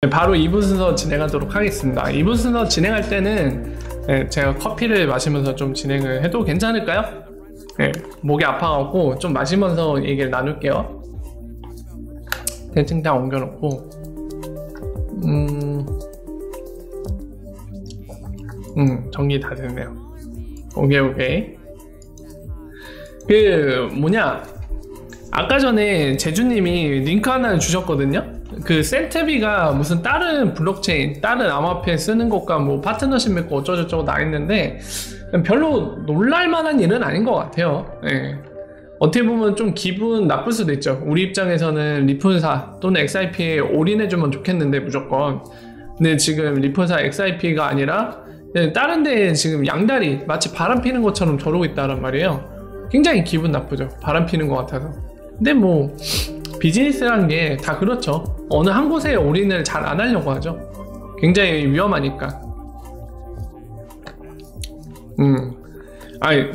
바로 2부 순서 진행하도록 하겠습니다. 2부 순서 진행할 때는 제가 커피를 마시면서 좀 진행을 해도 괜찮을까요? 목이 아파갖고 좀 마시면서 얘기를 나눌게요. 대충 다 옮겨놓고 정리 다 됐네요. 오케이. 아까 전에 제주님이 링크 하나 주셨거든요. 그 센트비가 무슨 다른 블록체인, 다른 암호화폐 쓰는 것과 뭐 파트너십 맺고 어쩌고저쩌고 나있는데 별로 놀랄만한 일은 아닌 것 같아요. 어떻게 보면 좀 기분 나쁠 수도 있죠. 우리 입장에서는 리플사 또는 XIP에 올인해주면 좋겠는데 무조건. 근데 지금 리플사 XIP가 아니라 다른 데에 지금 양다리 마치 바람 피는 것처럼 저러고 있다란 말이에요. 굉장히 기분 나쁘죠. 바람 피는 것 같아서. 근데 뭐 비즈니스란 게 다 그렇죠. 어느 한 곳에 올인을 잘 안 하려고 하죠. 굉장히 위험하니까.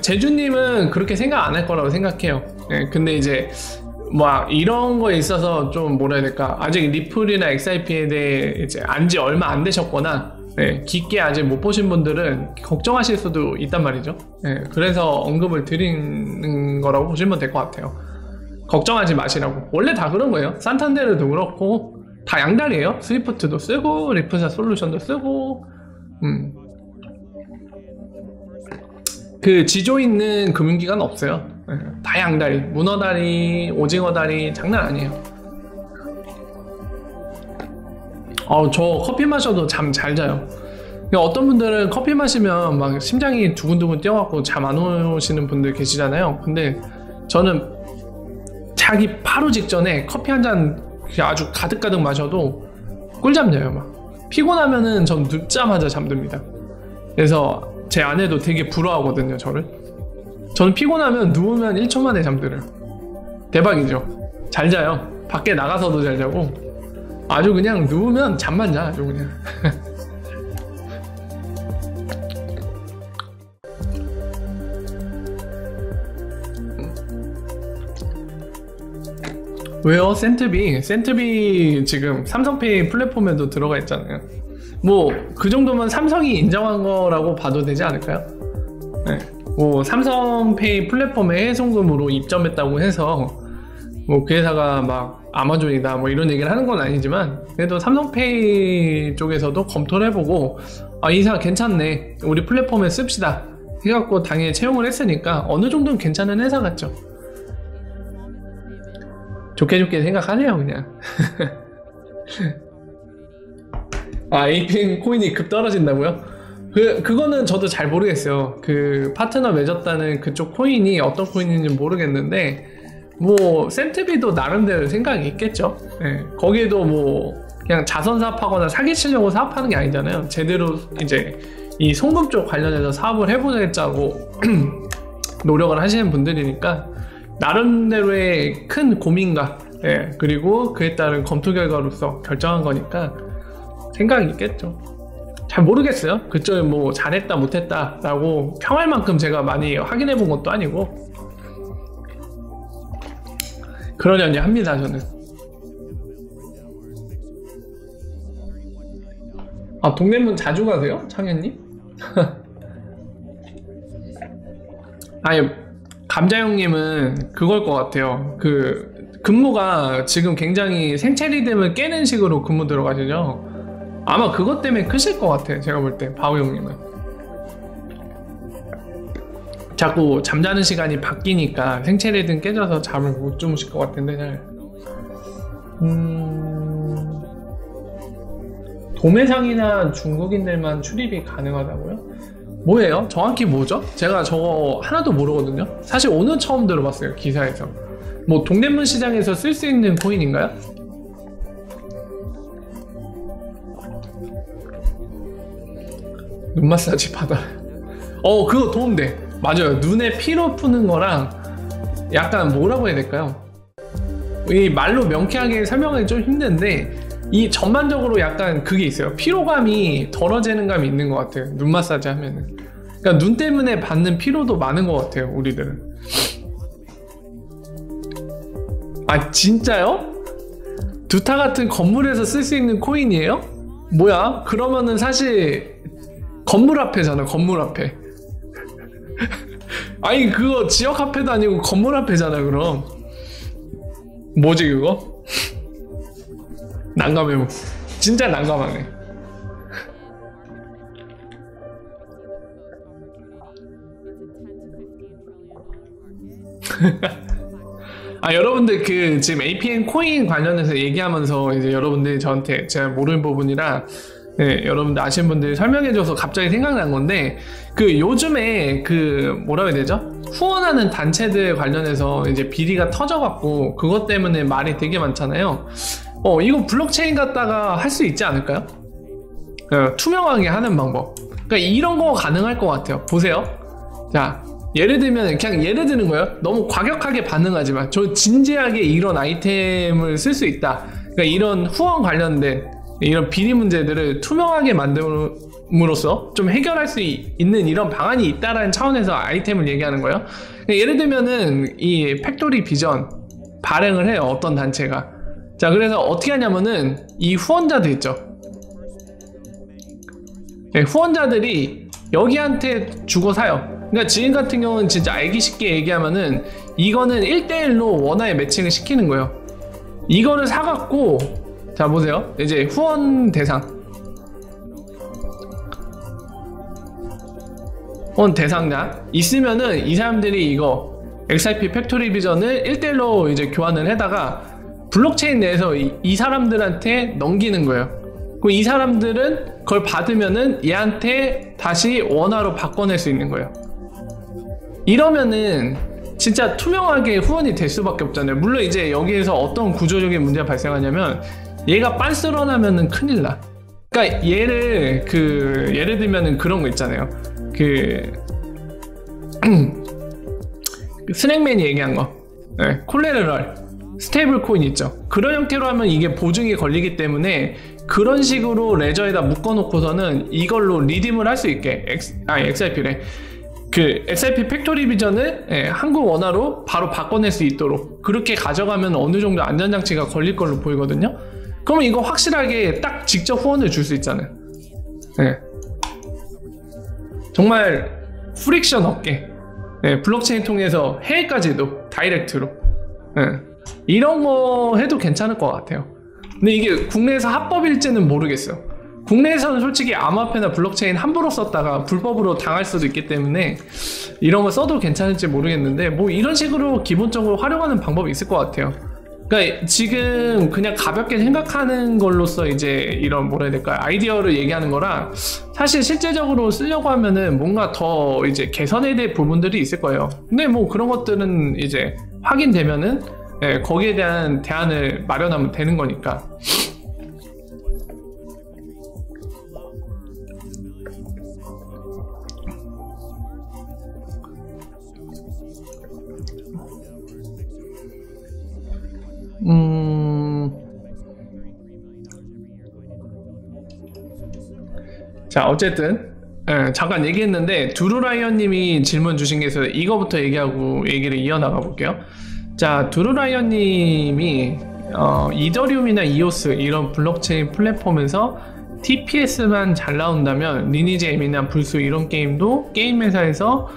제주님은 그렇게 생각 안 할 거라고 생각해요. 근데 이제 뭐 이런 거에 있어서 좀 뭐라 해야 될까, 아직 리플이나 XIP에 대해 이제 안지 얼마 안 되셨거나 깊게 아직 못 보신 분들은 걱정하실 수도 있단 말이죠. 그래서 언급을 드리는 거라고 보시면 될 것 같아요. 걱정하지 마시라고. 원래 다 그런 거예요. 산탄데르도 그렇고 다 양다리예요. 스위프트도 쓰고 리플사 솔루션도 쓰고. 그 지조 있는 금융기관 없어요. 다 양다리, 문어다리, 오징어다리 장난 아니에요. 저 커피 마셔도 잠 잘 자요. 어떤 분들은 커피 마시면 막 심장이 두근두근 뛰어갖고 잠 안 오시는 분들 계시잖아요. 근데 저는 자기 바로 직전에 커피 한 잔 아주 가득가득 마셔도 꿀잠 자요. 막 피곤하면은 전 눕자마자 잠듭니다. 그래서 제 아내도 되게 부러워하거든요, 저를. 저는 피곤하면 누우면 1초 만에 잠들어요. 대박이죠. 잘 자요. 밖에 나가서도 잘 자고 아주 그냥 누우면 잠만 자, 아주 그냥. 왜요? 센트비 지금 삼성페이 플랫폼에도 들어가 있잖아요. 뭐 그 정도면 삼성이 인정한 거라고 봐도 되지 않을까요? 뭐 삼성페이 플랫폼에 해송금으로 입점했다고 해서 뭐 그 회사가 막 아마존이다 뭐 이런 얘기를 하는 건 아니지만, 그래도 삼성페이 쪽에서도 검토를 해보고 이 회사 괜찮네, 우리 플랫폼에 씁시다 해갖고 당연히 채용을 했으니까 어느 정도는 괜찮은 회사 같죠. 좋게 생각하네요, 그냥. 에이핑 코인이 급 떨어진다고요? 그거는 저도 잘 모르겠어요. 그 파트너 맺었다는 그쪽 코인이 어떤 코인인지 모르겠는데, 뭐 센트비도 나름대로 생각이 있겠죠. 거기에도 뭐 그냥 자선 사업하거나 사기치려고 사업하는 게 아니잖아요. 제대로 이제 이 송금 쪽 관련해서 사업을 해보자고 노력을 하시는 분들이니까 나름대로의 큰 고민과 그리고 그에 따른 검토 결과로서 결정한 거니까 생각이 있겠죠. 잘 모르겠어요. 그쪽에 뭐 잘했다 못했다 라고 평할 만큼 제가 많이 확인해 본 것도 아니고 그러려니 합니다, 저는. 동대문 자주 가세요? 창현님? 아니, 감자형님은 그걸 것 같아요. 그 근무가 지금 굉장히 생체 리듬을 깨는 식으로 근무 들어가시죠? 아마 그것 때문에 크실 것 같아요, 제가 볼 때. 바우형님은 자꾸 잠자는 시간이 바뀌니까 생체 리듬 깨져서 잠을 못 주무실 것 같은데 잘. 도매상이나 중국인들만 출입이 가능하다고요? 뭐예요? 정확히 뭐죠? 제가 저거 하나도 모르거든요. 사실 오늘 처음 들어봤어요, 기사에서. 뭐 동대문 시장에서 쓸 수 있는 코인인가요? 눈 마사지 받아. 그거 도움돼. 맞아요. 눈에 피로 푸는 거랑 약간 뭐라고 해야 될까요? 이 말로 명쾌하게 설명하기 좀 힘든데 이 전반적으로 약간 그게 있어요. 피로감이 덜어지는 감이 있는 것 같아요, 눈 마사지 하면은. 그러니까 눈 때문에 받는 피로도 많은 것 같아요, 우리들은. 진짜요? 두타 같은 건물에서 쓸 수 있는 코인이에요? 뭐야? 그러면은 사실 건물 화폐잖아, 건물 화폐. 아니 그거 지역 화폐도 아니고 건물 화폐잖아. 그럼 뭐지 그거? 난감해. 진짜 난감하네. 아 여러분들 그 지금 APN 코인 관련해서 얘기하면서 이제 여러분들이 저한테 제가 모르는 부분이라 네, 여러분들 아시는 분들이 설명해줘서 갑자기 생각난 건데 그 요즘에 그 뭐라 해야 되죠? 후원하는 단체들 관련해서 이제 비리가 터져갖고 그것 때문에 말이 되게 많잖아요. 이거 블록체인 갖다가 할 수 있지 않을까요? 투명하게 하는 방법. 그러니까 이런 거 가능할 것 같아요. 보세요. 자, 예를 들면 그냥 예를 드는 거예요. 너무 과격하게 반응하지만 저 진지하게 이런 아이템을 쓸 수 있다. 그러니까 이런 후원 관련된 이런 비리 문제들을 투명하게 만듦으로써 좀 해결할 수 있는 이런 방안이 있다라는 차원에서 아이템을 얘기하는 거예요. 그러니까 예를 들면은 이 팩토리 비전 발행을 해요. 어떤 단체가. 자, 그래서 어떻게 하냐면은 이 후원자들 있죠. 네, 후원자들이 여기한테 주고 사요. 그러니까 지금 같은 경우는 진짜 알기 쉽게 얘기하면은 이거는 1대1로 원화에 매칭을 시키는 거예요. 이거를 사갖고 자 보세요. 이제 후원 대상 후원 대상자 있으면은 이 사람들이 이거 XRP 팩토리 비전을 1대1로 이제 교환을 해다가 블록체인 내에서 이 사람들한테 넘기는 거예요. 그럼 이 사람들은 그걸 받으면은 얘한테 다시 원화로 바꿔낼 수 있는 거예요. 이러면은 진짜 투명하게 후원이 될 수밖에 없잖아요. 물론 이제 여기에서 어떤 구조적인 문제가 발생하냐면 얘가 빤스런하면은 큰일 나. 그러니까 얘를 예를 들면은 그런 거 있잖아요. 스낵맨이 얘기한 거, 네, 콜레테럴 스테이블 코인 있죠. 그런 형태로 하면 이게 보증이 걸리기 때문에 그런 식으로 레저에다 묶어놓고서는 이걸로 리딤을 할 수 있게 XRP래. XRP 팩토리 비전을 한국 원화로 바로 바꿔낼 수 있도록 그렇게 가져가면 어느 정도 안전장치가 걸릴 걸로 보이거든요. 그러면 이거 확실하게 딱 직접 후원을 줄 수 있잖아요. 네. 정말 프릭션 없게 블록체인 통해서 해외까지도 다이렉트로 이런 거 해도 괜찮을 것 같아요. 근데 이게 국내에서 합법일지는 모르겠어요. 국내에서는 솔직히 암호화폐나 블록체인 함부로 썼다가 불법으로 당할 수도 있기 때문에 이런 거 써도 괜찮을지 모르겠는데 뭐 이런 식으로 기본적으로 활용하는 방법이 있을 것 같아요. 그러니까 지금 그냥 가볍게 생각하는 걸로써 이제 이런 뭐라 해야 될까요? 아이디어를 얘기하는 거라 사실 실제적으로 쓰려고 하면은 뭔가 더 이제 개선해야 될 부분들이 있을 거예요. 근데 뭐 그런 것들은 이제 확인되면은 거기에 대한 대안을 마련하면 되는 거니까. 자 어쨌든 잠깐 얘기했는데 두루라이언님이 질문 주신 게 있어서 이거부터 얘기하고 얘기를 이어나가 볼게요. 자 두루라이언님이 이더리움이나 이오스 이런 블록체인 플랫폼에서 TPS만 잘 나온다면 리니지 M이나 불수 이런 게임도 게임 회사에서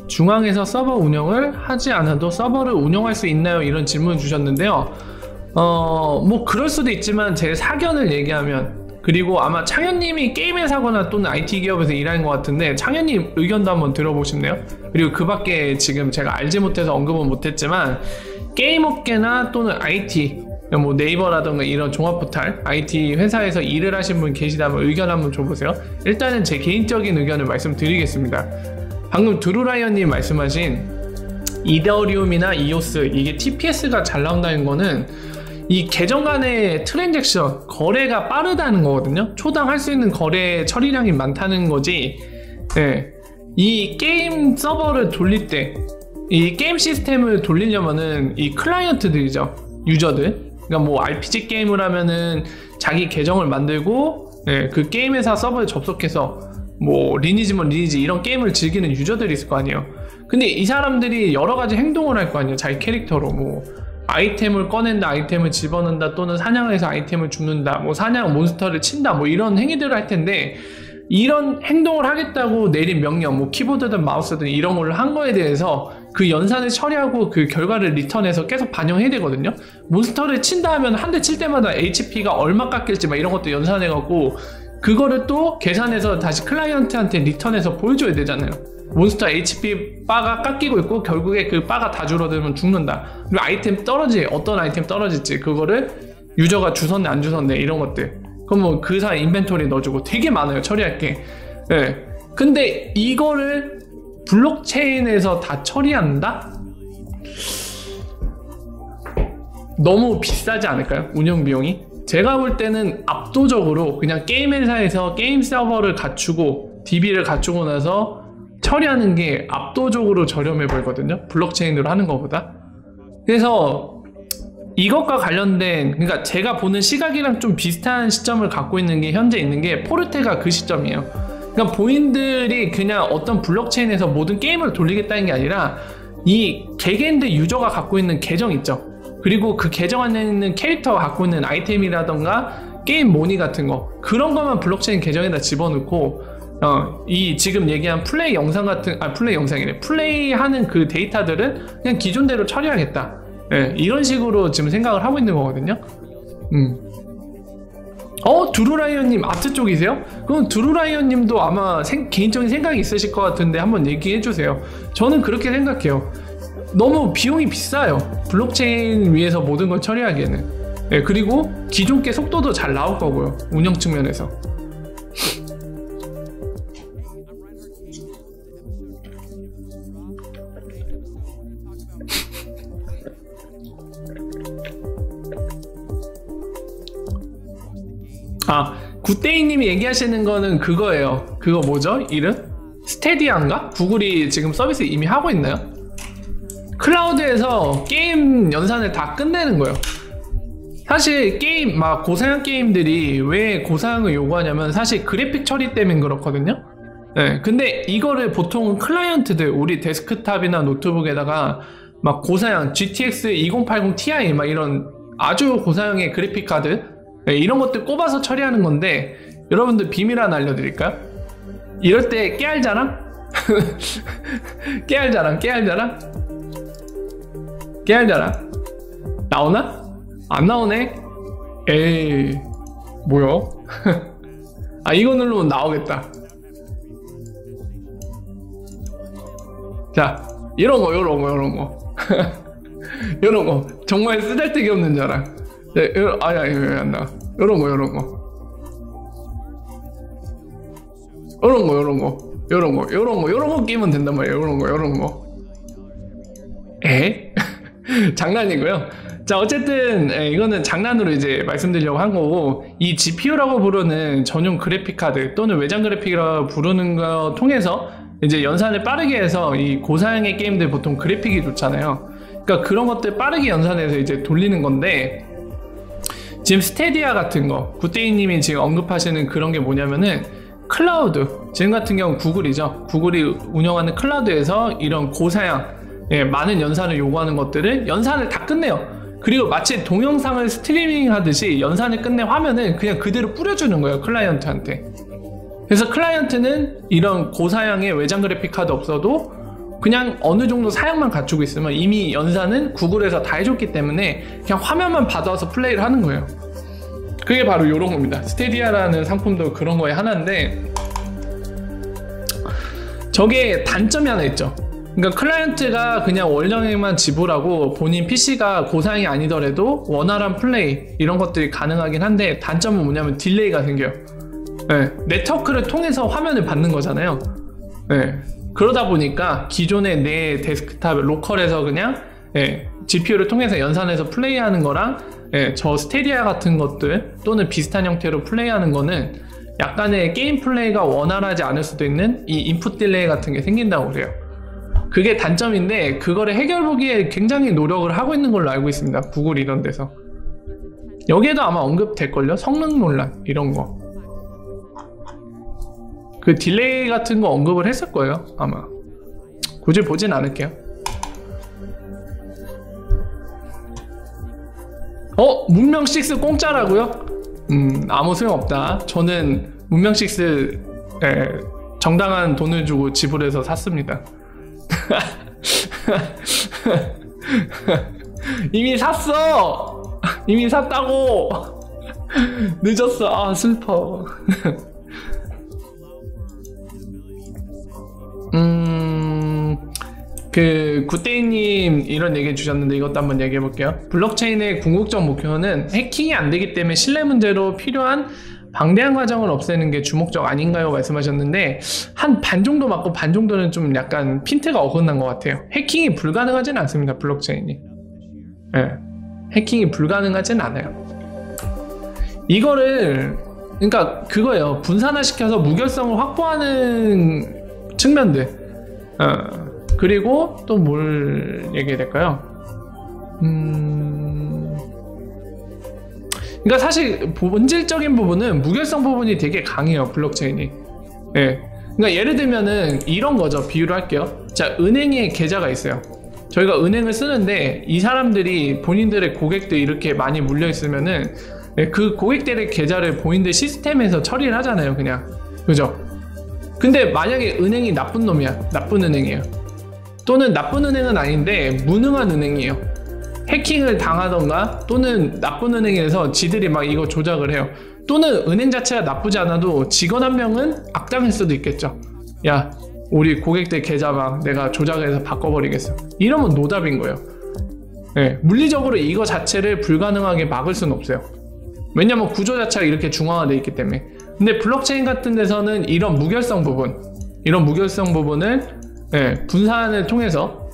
중앙에서 서버 운영을 하지 않아도 서버를 운영할 수 있나요? 이런 질문을 주셨는데요. 뭐 그럴 수도 있지만 제 사견을 얘기하면, 그리고 아마 창현님이 게임 회사거나 또는 IT 기업에서 일하는 것 같은데 창현님 의견도 한번 들어보고 싶네요. 그리고 그 밖에 지금 제가 알지 못해서 언급은 못했지만 게임 업계나 또는 IT 뭐 네이버라던가 이런 종합포탈 IT 회사에서 일을 하신 분 계시다면 의견 한번 줘보세요. 일단은 제 개인적인 의견을 말씀드리겠습니다. 방금 두루라이언님 말씀하신 이더리움이나 이오스 이게 TPS가 잘 나온다는 거는 이 계정 간의 트랜잭션 거래가 빠르다는 거거든요. 초당 할 수 있는 거래 처리량이 많다는 거지. 네. 이 게임 서버를 돌릴 때 이 게임 시스템을 돌리려면은 이 클라이언트들이죠, 유저들. 그러니까 뭐 RPG 게임을 하면은 자기 계정을 만들고 그 게임 회사 서버에 접속해서 뭐 리니지면 리니지 이런 게임을 즐기는 유저들이 있을 거 아니에요. 근데 이 사람들이 여러 가지 행동을 할 거 아니에요. 자기 캐릭터로 뭐 아이템을 꺼낸다, 아이템을 집어넣는다, 또는 사냥해서 아이템을 줍는다, 뭐 사냥 몬스터를 친다, 뭐 이런 행위들을 할 텐데, 이런 행동을 하겠다고 내린 명령, 뭐 키보드든 마우스든 이런 걸 한 거에 대해서 그 연산을 처리하고 그 결과를 리턴해서 계속 반영해야 되거든요. 몬스터를 친다 하면 한 대 칠 때마다 HP가 얼마 깎일지 막 이런 것도 연산해갖고 그거를 또 계산해서 다시 클라이언트한테 리턴해서 보여줘야 되잖아요. 몬스터 HP 바가 깎이고 있고 결국에 그 바가 다 줄어들면 죽는다. 그리고 아이템 어떤 아이템 떨어질지 그거를 유저가 주웠네 안 주웠네 이런 것들. 그럼 뭐 그 사이 인벤토리 넣어주고 되게 많아요, 처리할 게. 예. 근데 이거를 블록체인에서 다 처리한다? 너무 비싸지 않을까요? 운영 비용이? 제가 볼 때는 압도적으로 그냥 게임 회사에서 게임 서버를 갖추고 DB를 갖추고 나서 처리하는 게 압도적으로 저렴해 보이거든요, 블록체인으로 하는 것보다. 그래서 이것과 관련된, 그러니까 제가 보는 시각이랑 좀 비슷한 시점을 갖고 있는 게 현재 있는 게 포르테가 그 시점이에요. 그러니까 본인들이 그냥 어떤 블록체인에서 모든 게임을 돌리겠다는 게 아니라 이 개개인들 유저가 갖고 있는 계정 있죠. 그리고 그 계정 안에 있는 캐릭터가 갖고 있는 아이템이라던가 게임 모니 같은 거, 그런 것만 블록체인 계정에다 집어넣고 이 지금 얘기한 플레이 영상 같은, 플레이 영상이래, 플레이하는 그 데이터들은 그냥 기존대로 처리하겠다. 네, 이런 식으로 지금 생각을 하고 있는 거거든요. 두루라이언님 아트 쪽이세요? 그럼 두루라이언님도 아마 개인적인 생각이 있으실 것 같은데 한번 얘기해 주세요. 저는 그렇게 생각해요. 너무 비용이 비싸요, 블록체인 위에서 모든 걸 처리하기에는. 네, 그리고 기존 게 속도도 잘 나올 거고요, 운영 측면에서. 굿데이님이 얘기하시는 거는 그거예요. 그거 뭐죠? 이름? 스테디아인가? 구글이 지금 서비스 이미 하고 있나요? 클라우드에서 게임 연산을 다 끝내는 거예요. 사실 게임, 막 고사양 게임들이 왜 고사양을 요구하냐면 사실 그래픽 처리 때문에 그렇거든요. 네, 근데 이거를 보통 클라이언트들, 우리 데스크탑이나 노트북에다가 막 고사양 GTX 2080 Ti 막 이런 아주 고사양의 그래픽 카드, 네, 이런 것들 꼽아서 처리하는 건데, 여러분들 비밀 하나 알려드릴까요? 이럴 때 깨알자랑? 깨알자랑? 나오나? 안 나오네? 에이, 뭐요? 이거 누르면 나오겠다. 자, 이런 거 이런 거 정말 쓰잘데기 없는 자랑. 네, 안 나와. 요런 거 이런 거 끼면 된단 말이에요. 요런 거. 장난이고요. 자, 어쨌든 이거는 장난으로 이제 말씀드리려고 한 거고, 이 GPU라고 부르는 전용 그래픽 카드 또는 외장 그래픽이라고 부르는 거 통해서 이제 연산을 빠르게 해서, 이 고사양의 게임들 보통 그래픽이 좋잖아요. 그러니까 그런 것들 빠르게 연산해서 이제 돌리는 건데, 지금 스테디아 같은 거, 굿데이님이 지금 언급하시는 그런 게 뭐냐면은 클라우드, 지금 같은 경우 구글이죠. 구글이 운영하는 클라우드에서 이런 고사양, 많은 연산을 요구하는 것들을 연산을 다 끝내요. 그리고 마치 동영상을 스트리밍 하듯이 연산을 끝내 화면을 그냥 그대로 뿌려주는 거예요, 클라이언트한테. 그래서 클라이언트는 이런 고사양의 외장 그래픽 카드 없어도 그냥 어느 정도 사양만 갖추고 있으면 이미 연산은 구글에서 다 해줬기 때문에 그냥 화면만 받아서 플레이를 하는 거예요. 그게 바로 이런 겁니다. 스테디아라는 상품도 그런 거에 하나인데, 저게 단점이 하나 있죠. 그러니까 클라이언트가 그냥 원령액만 지불하고 본인 PC가 고사양이 아니더라도 원활한 플레이 이런 것들이 가능하긴 한데, 단점은 뭐냐면 딜레이가 생겨요. 네트워크를 통해서 화면을 받는 거잖아요. 그러다 보니까 기존의 내 데스크탑 로컬에서 그냥 GPU를 통해서 연산해서 플레이하는 거랑 저 스테디아 같은 것들 또는 비슷한 형태로 플레이하는 거는 약간의 게임 플레이가 원활하지 않을 수도 있는 이 인풋 딜레이 같은 게 생긴다고 그래요. 그게 단점인데, 그거를 해결보기에 굉장히 노력을 하고 있는 걸로 알고 있습니다, 구글 이런 데서. 여기에도 아마 언급될걸요? 성능 논란 이런 거, 그 딜레이 같은 거 언급을 했을 거예요, 아마. 굳이 보진 않을게요. 문명 6 공짜라고요? 아무 소용없다. 저는 문명 6 정당한 돈을 주고 지불해서 샀습니다. 이미 샀어! 이미 샀다고! 늦었어. 아, 슬퍼. 굿데이님 이런 얘기 주셨는데 이것도 한번 얘기해 볼게요. 블록체인의 궁극적 목표는 해킹이 안 되기 때문에 신뢰 문제로 필요한 방대한 과정을 없애는 게 주목적 아닌가요? 말씀하셨는데 한 반 정도 맞고 반 정도는 좀 약간 핀트가 어긋난 것 같아요. 해킹이 불가능하진 않습니다. 블록체인이. 네. 해킹이 불가능하진 않아요. 이거를 그러니까 그거예요. 분산화시켜서 무결성을 확보하는 측면들. 그리고 또 뭘 얘기해야 될까요? 그러니까 사실 본질적인 부분은 무결성 부분이 되게 강해요. 블록체인이. 네. 그러니까 예를 들면은 이런 거죠. 비유를 할게요. 자, 은행에 계좌가 있어요. 저희가 은행을 쓰는데 이 사람들이 본인들의 고객들 이렇게 많이 물려 있으면은 그 고객들의 계좌를 본인들 시스템에서 처리를 하잖아요. 그냥. 그죠? 근데 만약에 은행이 나쁜 놈이야. 나쁜 은행이에요. 또는 나쁜 은행은 아닌데 무능한 은행이에요. 해킹을 당하던가 또는 나쁜 은행에서 지들이 막 이거 조작을 해요. 또는 은행 자체가 나쁘지 않아도 직원 한 명은 악당일 수도 있겠죠. 야, 우리 고객들 계좌 막 내가 조작해서 바꿔버리겠어. 이러면 노답인 거예요. 네, 물리적으로 이거 자체를 불가능하게 막을 수는 없어요. 왜냐면 구조 자체가 이렇게 중앙화되어 있기 때문에. 근데 블록체인 같은 데서는 이런 무결성 부분을 분산을 통해서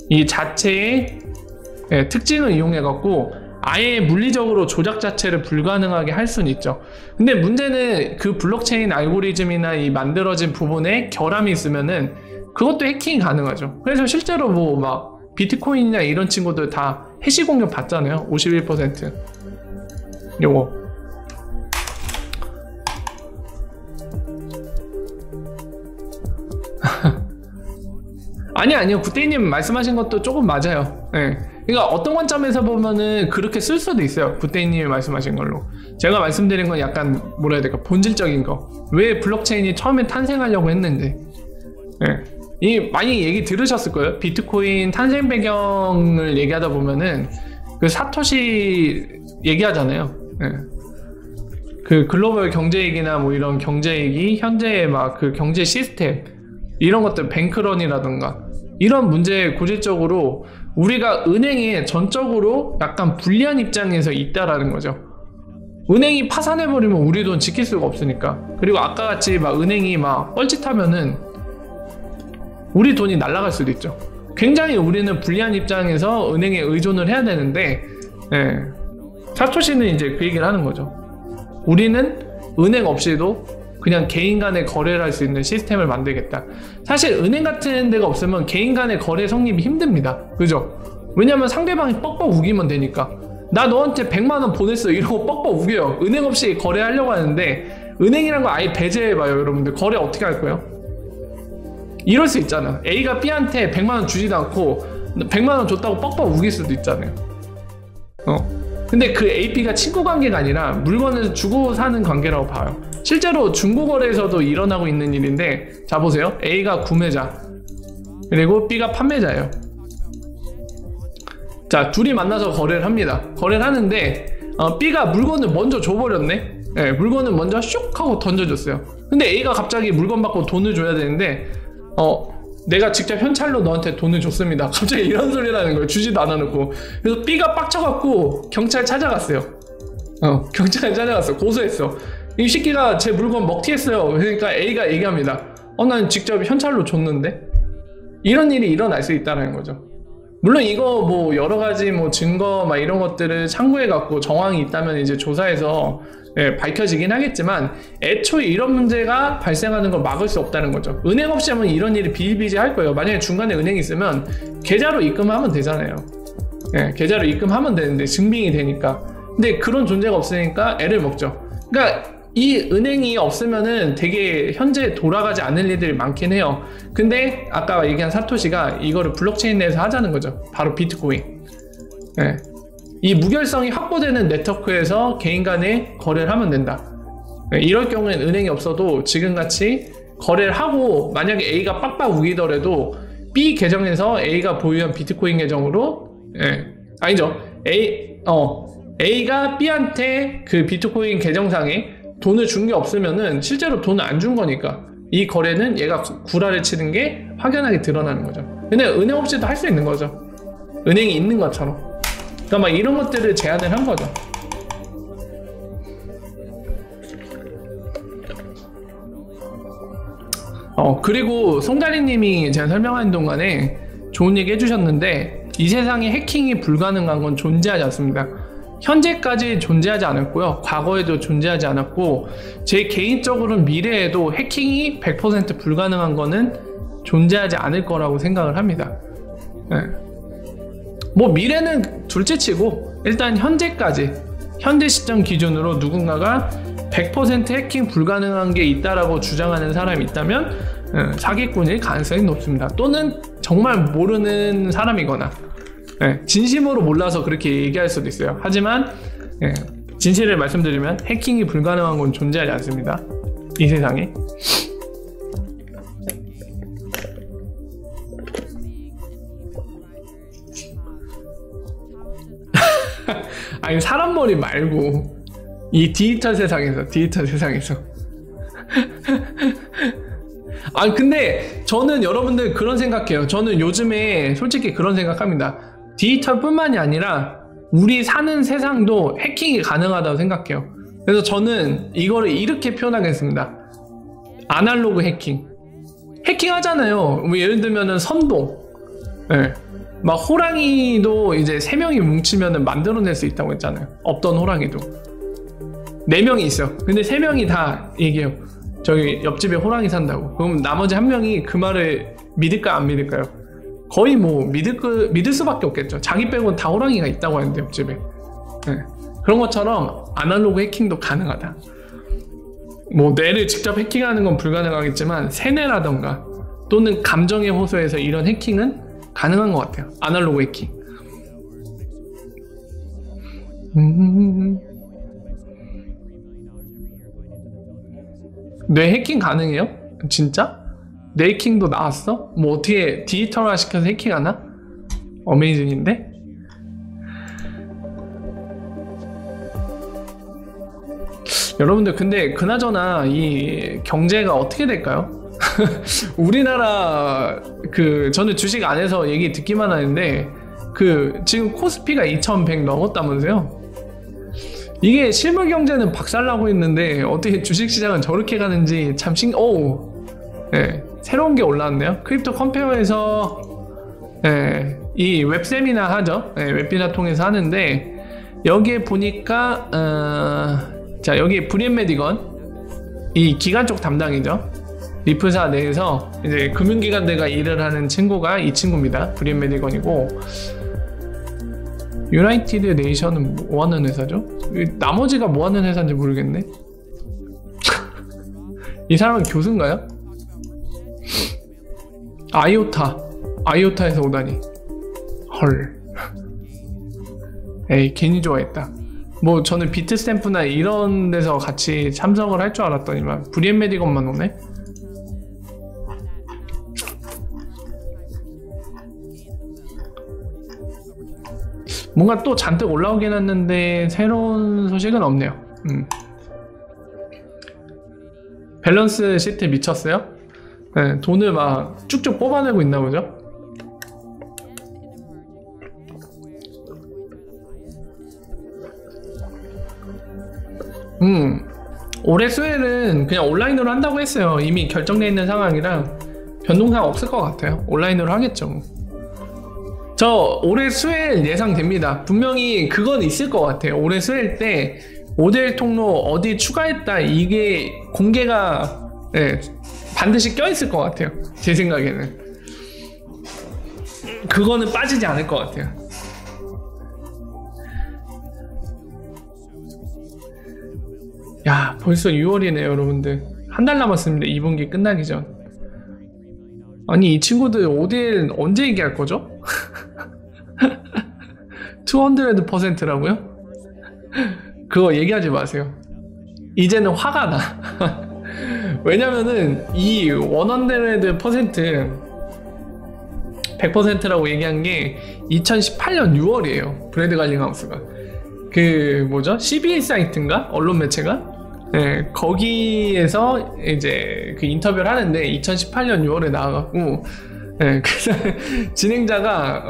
이 자체의 특징을 이용해 갖고 아예 물리적으로 조작 자체를 불가능하게 할 수는 있죠. 근데 문제는 그 블록체인 알고리즘이나 이 만들어진 부분에 결함이 있으면은 그것도 해킹이 가능하죠. 그래서 실제로 뭐 막 비트코인이나 이런 친구들 다 해시 공격 받잖아요. 51%. 요거. 아니요. 굿데이님 말씀하신 것도 조금 맞아요. 네. 그러니까 어떤 관점에서 보면은 그렇게 쓸 수도 있어요. 굿데이님이 말씀하신 걸로. 제가 말씀드린 건 약간 뭐라 해야 될까? 본질적인 거. 왜 블록체인이 처음에 탄생하려고 했는지. 네. 많이 얘기 들으셨을 거예요. 비트코인 탄생 배경을 얘기하다 보면은 그 사토시 얘기하잖아요. 네. 그 글로벌 경제위기나 뭐 이런 경제위기, 현재의 막 그 경제 시스템 이런 것들 뱅크런이라든가 이런 문제에 고질적으로 우리가 은행에 전적으로 약간 불리한 입장에서 있다라는 거죠. 은행이 파산해버리면 우리 돈 지킬 수가 없으니까. 그리고 아까 같이 막 은행이 막 뻘짓하면은 우리 돈이 날아갈 수도 있죠. 굉장히 우리는 불리한 입장에서 은행에 의존을 해야 되는데 사토시는 이제 그 얘기를 하는 거죠. 우리는 은행 없이도 그냥 개인 간의 거래를 할 수 있는 시스템을 만들겠다. 사실 은행 같은 데가 없으면 개인 간의 거래 성립이 힘듭니다. 그죠? 왜냐면 상대방이 뻑뻑 우기면 되니까. 나 너한테 100만원 보냈어 이러고 뻑뻑 우겨요. 은행 없이 거래하려고 하는데 은행이란 거 아예 배제해봐요. 여러분들 거래 어떻게 할 거예요? 이럴 수 있잖아. A가 B한테 100만원 주지도 않고 100만원 줬다고 뻑뻑 우길 수도 있잖아요. 근데 그 A, B가 친구 관계가 아니라 물건을 주고 사는 관계라고 봐요. 실제로 중고거래에서도 일어나고 있는 일인데, 자 보세요. A가 구매자 그리고 B가 판매자예요. 자, 둘이 만나서 거래를 합니다. 거래를 하는데 B가 물건을 먼저 줘버렸네. 물건을 먼저 슉 하고 던져줬어요. 근데 A가 갑자기 물건 받고 돈을 줘야 되는데 내가 직접 현찰로 너한테 돈을 줬습니다. 갑자기 이런 소리라는 거예요. 주지도 않아놓고. 그래서 B가 빡쳐갖고 경찰 찾아갔어요. 경찰 찾아갔어. 고소했어. 이 새끼가 제 물건 먹튀했어요. 그러니까 A가 얘기합니다. 난 직접 현찰로 줬는데? 이런 일이 일어날 수 있다는 거죠. 물론 이거 뭐 여러 가지 뭐 증거 막 이런 것들을 참고해갖고 정황이 있다면 이제 조사해서 밝혀지긴 하겠지만 애초에 이런 문제가 발생하는 걸 막을 수 없다는 거죠. 은행 없이 하면 이런 일이 비일비재할 거예요. 만약에 중간에 은행이 있으면 계좌로 입금하면 되잖아요. 계좌로 입금하면 되는데 증빙이 되니까. 근데 그런 존재가 없으니까 애를 먹죠. 그러니까 이 은행이 없으면은 되게 현재 돌아가지 않을 일들이 많긴 해요. 근데 아까 얘기한 사토시가 이거를 블록체인 내에서 하자는 거죠. 바로 비트코인. 이 무결성이 확보되는 네트워크에서 개인 간에 거래를 하면 된다. 이럴 경우엔 은행이 없어도 지금같이 거래를 하고 만약에 A가 빡빡 우기더라도 B 계정에서 A가 보유한 비트코인 계정으로 아니죠. A가 B한테 그 비트코인 계정상에 돈을 준 게 없으면은 실제로 돈을 안 준 거니까 이 거래는 얘가 구라를 치는 게 확연하게 드러나는 거죠. 근데 은행 없이도 할 수 있는 거죠. 은행이 있는 것처럼. 그러니까 막 이런 것들을 제안을 한 거죠. 그리고 송다리님이 제가 설명하는 동안에 좋은 얘기 해주셨는데 이 세상에 해킹이 불가능한 건 존재하지 않습니다. 현재까지 존재하지 않았고요. 과거에도 존재하지 않았고 제 개인적으로는 미래에도 해킹이 100% 불가능한 거는 존재하지 않을 거라고 생각을 합니다. 네. 뭐 미래는 둘째치고 일단 현재까지 현재 시점 기준으로 누군가가 100% 해킹 불가능한 게 있다라고 주장하는 사람이 있다면 사기꾼일 가능성이 높습니다. 또는 정말 모르는 사람이거나 진심으로 몰라서 그렇게 얘기할 수도 있어요. 하지만 진실을 말씀드리면 해킹이 불가능한 건 존재하지 않습니다. 이 세상에. 아니 사람 머리 말고 이 디지털 세상에서 아 근데 저는 여러분들 그런 생각해요. 저는 요즘에 솔직히 그런 생각합니다. 디지털 뿐만이 아니라 우리 사는 세상도 해킹이 가능하다고 생각해요. 그래서 저는 이거를 이렇게 표현하겠습니다. 아날로그 해킹 하잖아요. 뭐 예를 들면은 선동 막 호랑이도 이제 3명이 뭉치면 만들어낼 수 있다고 했잖아요. 없던 호랑이도 4명이 있어. 근데 3명이 다 얘기해요. 저기 옆집에 호랑이 산다고. 그럼 나머지 1명이 그 말을 믿을까 안 믿을까요? 거의 뭐 믿을 수밖에 없겠죠. 자기 빼고는 다 호랑이가 있다고 하는데 옆집에. 그런 것처럼 아날로그 해킹도 가능하다. 뭐 뇌를 직접 해킹하는 건 불가능하겠지만 세뇌라던가 또는 감정의 호소에서 이런 해킹은 가능한 것 같아요. 아날로그 해킹. 뇌 해킹 가능해요? 진짜? 뇌 해킹도 나왔어? 뭐 어떻게 디지털화 시켜서 해킹하나? 어메이징인데? 여러분들 근데 그나저나 이 경제가 어떻게 될까요? 우리나라 저는 주식 안 해서 얘기 듣기만 하는데 지금 코스피가 2100 넘었다면서요? 이게 실물 경제는 박살나고 있는데 어떻게 주식시장은 저렇게 가는지 참 새로운 게 올라왔네요. 크립토 컴페어에서 이 웹세미나 하죠. 웹비나 통해서 하는데 여기에 보니까 자 여기 브리엔 메디건 이 기관 쪽 담당이죠. 리프사 내에서 이제 금융기관들과 일을 하는 친구가 이 친구입니다. 브리엔 메디건이고 유나이티드 네이션은 뭐 하는 회사죠? 나머지가 뭐 하는 회사인지 모르겠네. 이 사람은 교수인가요? 아이오타에서 오다니. 헐. 에이 괜히 좋아했다. 뭐 저는 비트스탬프나 이런 데서 같이 참석을 할 줄 알았더니만 브리엔 메디건만 오네. 뭔가 또 잔뜩 올라오긴 했는데 새로운 소식은 없네요. 밸런스 시트 미쳤어요? 돈을 막 쭉쭉 뽑아내고 있나 보죠? 올해 수혜는 그냥 온라인으로 한다고 했어요. 이미 결정되어 있는 상황이랑 변동사항 없을 것 같아요. 온라인으로 하겠죠. 저 올해 수혜 예상됩니다. 분명히 그건 있을 것 같아요. 올해 수혜일 때 5대1 통로 어디 추가했다 이게 공개가 반드시 껴있을 것 같아요. 제 생각에는 그거는 빠지지 않을 것 같아요. 야 벌써 6월이네요 여러분들. 한 달 남았습니다. 2분기 끝나기 전. 아니 이 친구들 5대1 언제 얘기할 거죠? 200%라고요? 그거 얘기하지 마세요. 이제는 화가 나. 왜냐면은 이 100%라고 얘기한 게 2018년 6월이에요. 브래드 갈링하우스가. 그 뭐죠? CBS 사이트인가? 언론 매체가? 네, 거기에서 이제 그 인터뷰를 하는데 2018년 6월에 나와갖고 네, 그래서 진행자가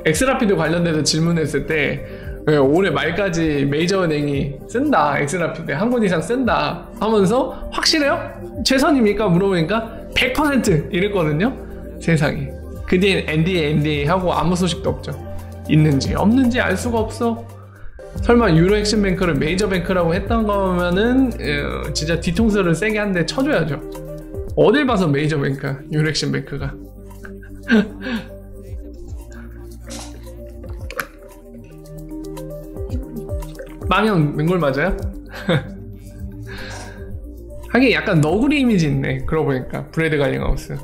엑스라피드 관련돼서 질문했을 때 네, 올해 말까지 메이저은행이 쓴다, 엑스라피드 한 곳 이상 쓴다 하면서 확실해요? 최선입니까? 물어보니까 100% 이랬거든요. 세상에. 그 뒤엔 NDA 하고 아무 소식도 없죠. 있는지 없는지 알 수가 없어. 설마 유로 액션뱅크를 메이저뱅크라고 했던 거면은 진짜 뒤통수를 세게 한 대 쳐줘야죠. 어딜 봐서 메이저뱅크야, 유로 액션뱅크가. 망형 맹골 맞아요? 하긴 약간 너구리 이미지 있네. 그러고 보니까 브래드 갈링하우스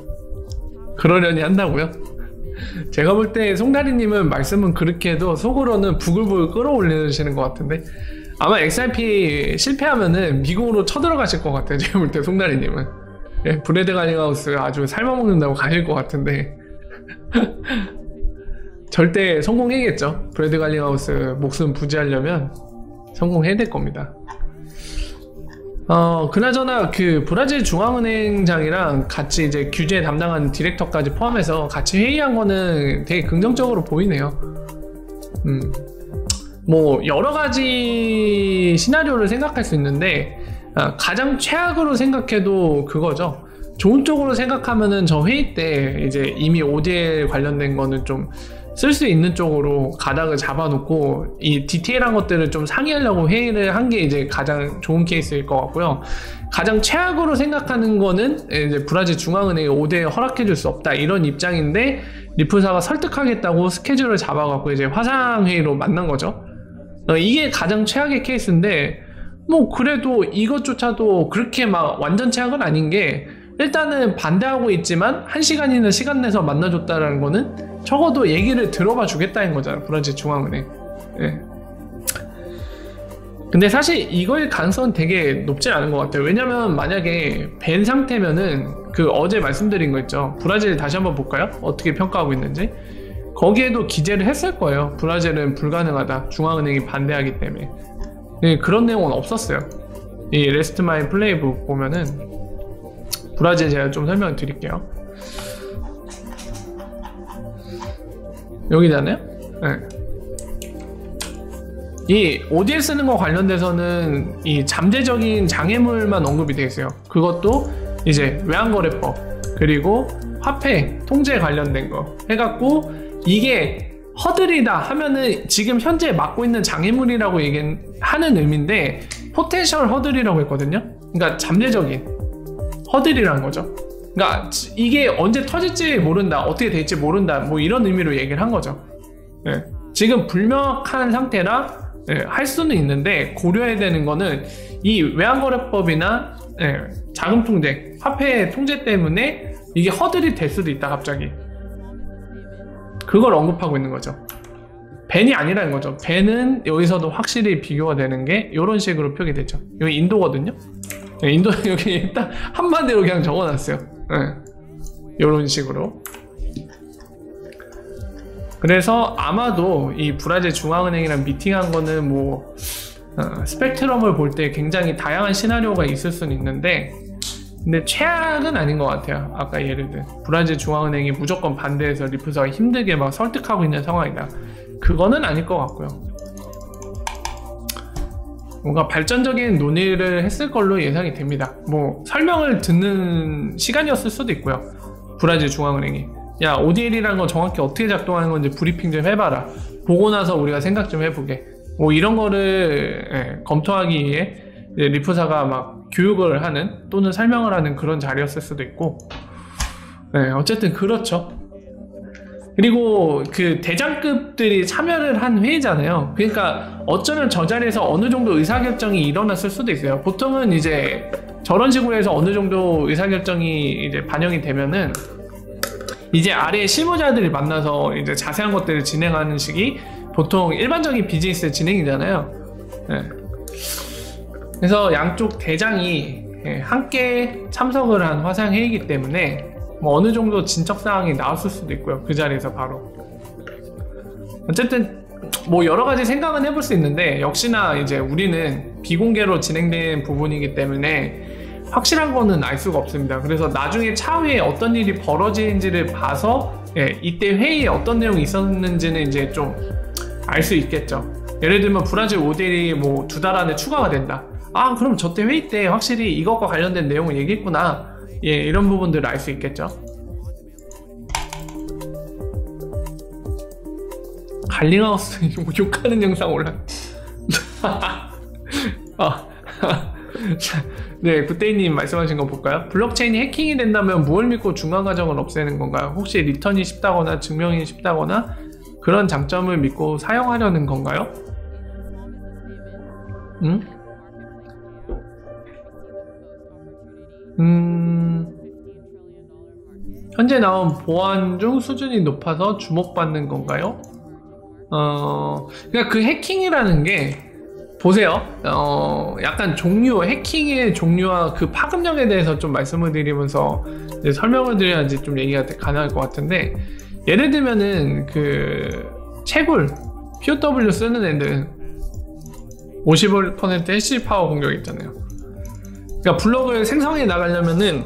그러려니 한다고요? 제가 볼 때 송다리님은 말씀은 그렇게 해도 속으로는 부글부글 끌어올리시는 것 같은데 아마 XRP 실패하면은 미국으로 쳐들어가실 것 같아요. 제가 볼 때 송다리님은 예, 브래드 갈링하우스 아주 삶아먹는다고 가실 것 같은데 절대 성공해야겠죠. 브래드 갈링하우스 목숨 부지하려면 성공해야 될 겁니다. 그나저나 그 브라질 중앙은행장이랑 같이 이제 규제 담당한 디렉터까지 포함해서 같이 회의한 거는 되게 긍정적으로 보이네요. 뭐 여러 가지 시나리오를 생각할 수 있는데 가장 최악으로 생각해도 그거죠. 좋은 쪽으로 생각하면은 저 회의 때 이제 이미 ODL 관련된 거는 좀 쓸 수 있는 쪽으로 가닥을 잡아놓고 이 디테일한 것들을 좀 상의하려고 회의를 한 게 이제 가장 좋은 케이스일 것 같고요. 가장 최악으로 생각하는 거는 이제 브라질 중앙은행이 ODL 허락해줄 수 없다 이런 입장인데 리프사가 설득하겠다고 스케줄을 잡아갖고 이제 화상회의로 만난 거죠. 이게 가장 최악의 케이스인데 뭐 그래도 이것조차도 그렇게 막 완전 최악은 아닌 게 일단은 반대하고 있지만 1시간이나 시간 내서 만나줬다는 거는 적어도 얘기를 들어봐 주겠다는 거잖아, 브라질 중앙은행. 예. 근데 사실 이거의 가능성은 되게 높진 않은 것 같아요. 왜냐면 만약에 밴 상태면은 그 어제 말씀드린 거 있죠. 브라질 다시 한번 볼까요? 어떻게 평가하고 있는지. 거기에도 기재를 했을 거예요. 브라질은 불가능하다, 중앙은행이 반대하기 때문에. 예, 그런 내용은 없었어요. 이 레스트 마이 플레이북 보면은 브라질 제가 좀 설명을 드릴게요. 여기잖아요. 네. 이 ODL 쓰는 거 관련돼서는 이 잠재적인 장애물만 언급이 되어 있어요. 그것도 이제 외환거래법 그리고 화폐 통제 관련된 거 해갖고 이게 허들이다 하면은 지금 현재 맡고 있는 장애물이라고 얘기하는 의미인데 포텐셜 허들이라고 했거든요. 그러니까 잠재적인 허들이라는 거죠. 그러니까 이게 언제 터질지 모른다, 어떻게 될지 모른다, 뭐 이런 의미로 얘기를 한 거죠. 예. 지금 불명확한 상태라 할 수는 있는데 고려해야 되는 거는 이 외환거래법이나 자금 통제, 화폐 통제 때문에 이게 허들이 될 수도 있다 갑자기. 그걸 언급하고 있는 거죠. 밴이 아니라는 거죠. 밴은 여기서도 확실히 비교가 되는 게 이런 식으로 표기되죠. 여기 인도거든요. 인도 여기 딱 한마디로 그냥 적어놨어요. 이런 식으로. 그래서 아마도 이 브라질 중앙은행이랑 미팅한 거는 뭐 스펙트럼을 볼 때 굉장히 다양한 시나리오가 있을 수는 있는데 근데 최악은 아닌 것 같아요. 아까 예를 든 브라질 중앙은행이 무조건 반대해서 리프사가 힘들게 막 설득하고 있는 상황이다. 그거는 아닐 것 같고요. 뭔가 발전적인 논의를 했을 걸로 예상이 됩니다. 뭐 설명을 듣는 시간이었을 수도 있고요. 브라질 중앙은행이 야 ODL이라는 거 정확히 어떻게 작동하는 건지 브리핑 좀 해봐라. 보고 나서 우리가 생각 좀 해보게. 뭐 이런 거를 검토하기 위해 리프사가 막 교육을 하는 또는 설명을 하는 그런 자리였을 수도 있고 어쨌든 그렇죠. 그리고 그 대장급들이 참여를 한 회의잖아요. 그러니까 어쩌면 저 자리에서 어느 정도 의사결정이 일어났을 수도 있어요. 보통은 이제 저런 식으로 해서 어느 정도 의사결정이 이제 반영이 되면은 이제 아래 실무자들이 만나서 이제 자세한 것들을 진행하는 식이 보통 일반적인 비즈니스 진행이잖아요. 예. 그래서 양쪽 대장이 함께 참석을 한 화상회의이기 때문에 뭐 어느 정도 진척사항이 나왔을 수도 있고요. 그 자리에서 바로. 어쨌든 뭐 여러 가지 생각은 해볼 수 있는데, 역시나 이제 우리는 비공개로 진행된 부분이기 때문에 확실한 거는 알 수가 없습니다. 그래서 나중에 차후에 어떤 일이 벌어지는지를 봐서 이때 회의에 어떤 내용이 있었는지는 이제 좀 알 수 있겠죠. 예를 들면 브라질 모델이 뭐 2달 안에 추가가 된다. 아, 그럼 저때 회의 때 확실히 이것과 관련된 내용을 얘기했구나. 이런 부분들을 알 수 있겠죠. 갈링하우스 욕하는 영상 올라. 네, 굿데이님 말씀하신 거 볼까요? 블록체인이 해킹이 된다면 무엇을 믿고 중간 과정을 없애는 건가요? 혹시 리턴이 쉽다거나 증명이 쉽다거나 그런 장점을 믿고 사용하려는 건가요? 현재 나온 보안 중 수준이 높아서 주목받는 건가요? 그러니까 그 해킹이라는 게, 보세요. 약간 해킹의 종류와 그 파급력에 대해서 좀 말씀을 드리면서 이제 설명을 드려야지 좀 얘기가 가능할 것 같은데, 예를 들면은 그 채굴, POW 쓰는 애들은 55% 해시 파워 공격이 있잖아요. 그러니까 블록을 생성해 나가려면은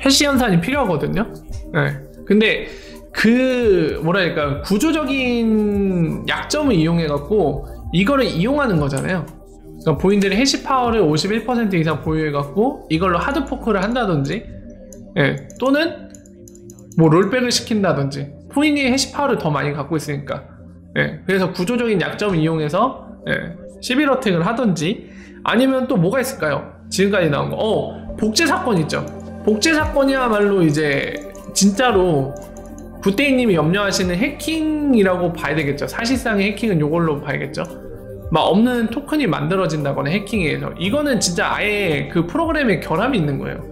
해시 연산이 필요하거든요. 네. 근데 그 뭐랄까 구조적인 약점을 이용해 갖고 이거를 이용하는 거잖아요. 그러니까 본인들이 해시 파워를 51% 이상 보유해 갖고 이걸로 하드 포크를 한다든지, 또는 뭐 롤백을 시킨다든지, 본인이 해시 파워를 더 많이 갖고 있으니까, 그래서 구조적인 약점을 이용해서 11어택을 하든지, 아니면 또 뭐가 있을까요? 지금까지 나온 거 복제 사건 있죠. 복제 사건이야말로 이제 진짜로 굿데이님이 염려하시는 해킹이라고 봐야 되겠죠. 사실상의 해킹은 이걸로 봐야겠죠. 막 없는 토큰이 만들어진다거나 해킹에 의해서, 이거는 진짜 아예 그 프로그램에 결함이 있는 거예요.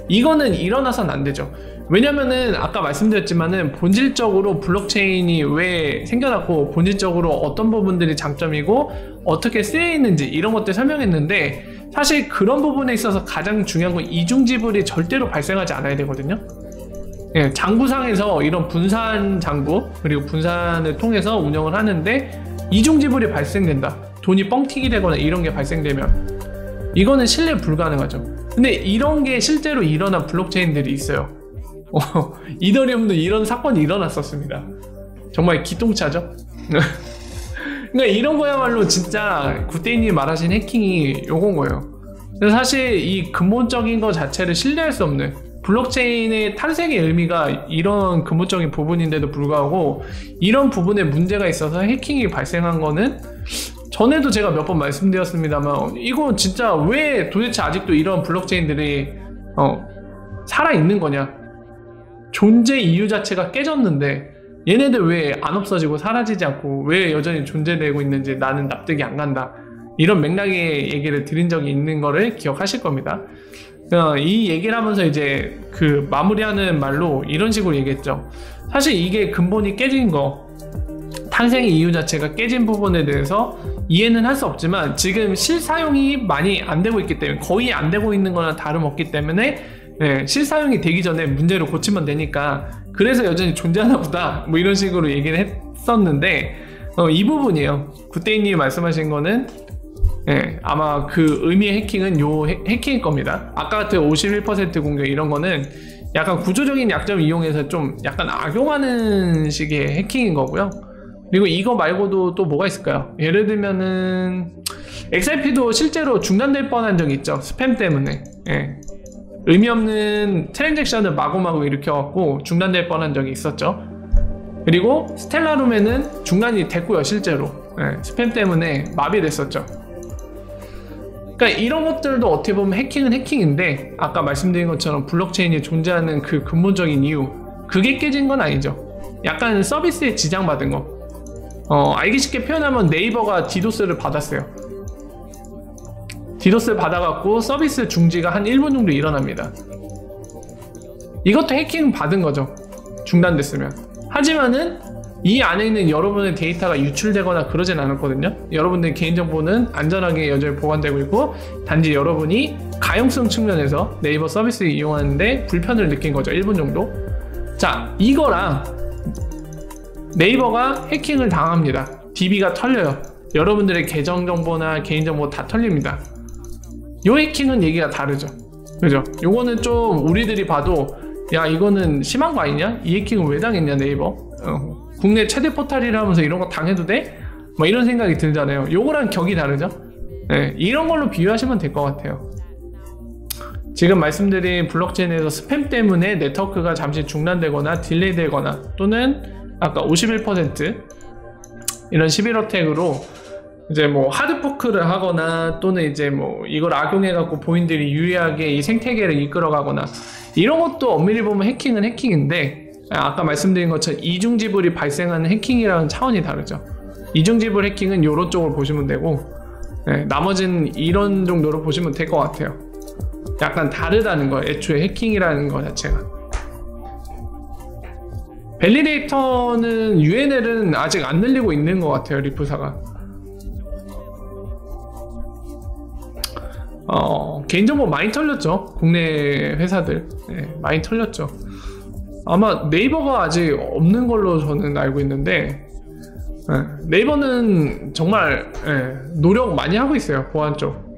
이거는 일어나서는 안 되죠. 왜냐면은 아까 말씀드렸지만은 본질적으로 블록체인이 왜 생겨났고 본질적으로 어떤 부분들이 장점이고 어떻게 쓰여 있는지 이런 것들 설명했는데, 사실 그런 부분에 있어서 가장 중요한 건 이중지불이 절대로 발생하지 않아야 되거든요. 장부상에서 이런 분산 장부 그리고 분산을 통해서 운영을 하는데 이중지불이 발생된다, 돈이 뻥튀기 되거나 이런 게 발생되면 이거는 신뢰 불가능하죠. 근데 이런 게 실제로 일어난 블록체인들이 있어요. 이더리움도 이런 사건이 일어났었습니다. 정말 기똥차죠. 그러니까 이런 거야말로 진짜 굿데이님 말하신 해킹이 요건 거예요. 그래서 사실 이 근본적인 거 자체를 신뢰할 수 없는, 블록체인의 탄생의 의미가 이런 근본적인 부분인데도 불구하고 이런 부분에 문제가 있어서 해킹이 발생한 거는, 전에도 제가 몇 번 말씀드렸습니다만, 이거 진짜 왜 도대체 아직도 이런 블록체인들이 살아있는 거냐, 존재 이유 자체가 깨졌는데 얘네들 왜 안 없어지고 사라지지 않고 왜 여전히 존재되고 있는지 나는 납득이 안 간다, 이런 맥락의 얘기를 드린 적이 있는 거를 기억하실 겁니다. 이 얘기를 하면서 이제 그 마무리하는 말로 이런 식으로 얘기했죠. 사실 이게 근본이 깨진 거, 탄생의 이유 자체가 깨진 부분에 대해서 이해는 할 수 없지만, 지금 실사용이 많이 안 되고 있기 때문에, 거의 안 되고 있는 거나 다름없기 때문에 실사용이 되기 전에 문제를 고치면 되니까 그래서 여전히 존재하나 보다, 뭐 이런 식으로 얘기를 했었는데, 이 부분이에요. 굿데이님이 말씀하신 거는 아마 그 의미의 해킹은 요 해킹일 겁니다. 아까 같은 51% 공격 이런 거는 약간 구조적인 약점을 이용해서 좀 약간 악용하는 식의 해킹인 거고요. 그리고 이거 말고도 또 뭐가 있을까요? 예를 들면은 XRP도 실제로 중단될 뻔한 적이 있죠. 스팸 때문에. 의미 없는 트랜잭션을 마구마구 일으켜갖고 중단될 뻔한 적이 있었죠. 그리고 스텔라룸에는 중단이 됐고요. 실제로 스팸 때문에 마비됐었죠. 그러니까 이런 것들도 어떻게 보면 해킹은 해킹인데, 아까 말씀드린 것처럼 블록체인이 존재하는 그 근본적인 이유, 그게 깨진 건 아니죠. 약간 서비스에 지장받은 거. 알기 쉽게 표현하면 네이버가 디도스를 받았어요. 디도스를 받아갖고 서비스 중지가 한 1분 정도 일어납니다. 이것도 해킹 받은 거죠. 중단됐으면. 하지만은 이 안에 있는 여러분의 데이터가 유출되거나 그러진 않았거든요. 여러분들의 개인정보는 안전하게 여전히 보관되고 있고, 단지 여러분이 가용성 측면에서 네이버 서비스를 이용하는데 불편을 느낀 거죠. 1분 정도. 자, 이거랑 네이버가 해킹을 당합니다. DB가 털려요. 여러분들의 계정정보나 개인정보 다 털립니다. 요 해킹은 얘기가 다르죠. 그죠? 요거는 좀 우리들이 봐도 야, 이거는 심한 거 아니냐? 이 해킹을 왜 당했냐, 네이버? 국내 최대 포털이라면서 이런 거 당해도 돼? 뭐 이런 생각이 들잖아요. 요거랑 격이 다르죠? 네, 이런 걸로 비유하시면 될 것 같아요. 지금 말씀드린 블록체인에서 스팸 때문에 네트워크가 잠시 중단되거나 딜레이 되거나, 또는 아까 51% 이런 11어택으로 이제 뭐 하드포크를 하거나, 또는 이제 뭐 이걸 악용해갖고 본인들이 유리하게 이 생태계를 이끌어가거나, 이런 것도 엄밀히 보면 해킹은 해킹인데, 아까 말씀드린 것처럼 이중지불이 발생하는 해킹이랑은 차원이 다르죠. 이중지불 해킹은 요런 쪽으로 보시면 되고, 네, 나머지는 이런 정도로 보시면 될 것 같아요. 약간 다르다는 거예요. 애초에 해킹이라는 거 자체가. 밸리데이터는 UNL은 아직 안 늘리고 있는 것 같아요. 리프사가. 개인정보 많이 털렸죠. 국내 회사들. 네, 많이 털렸죠. 아마 네이버가 아직 없는 걸로 저는 알고 있는데, 네이버는 정말 노력 많이 하고 있어요. 보안 쪽.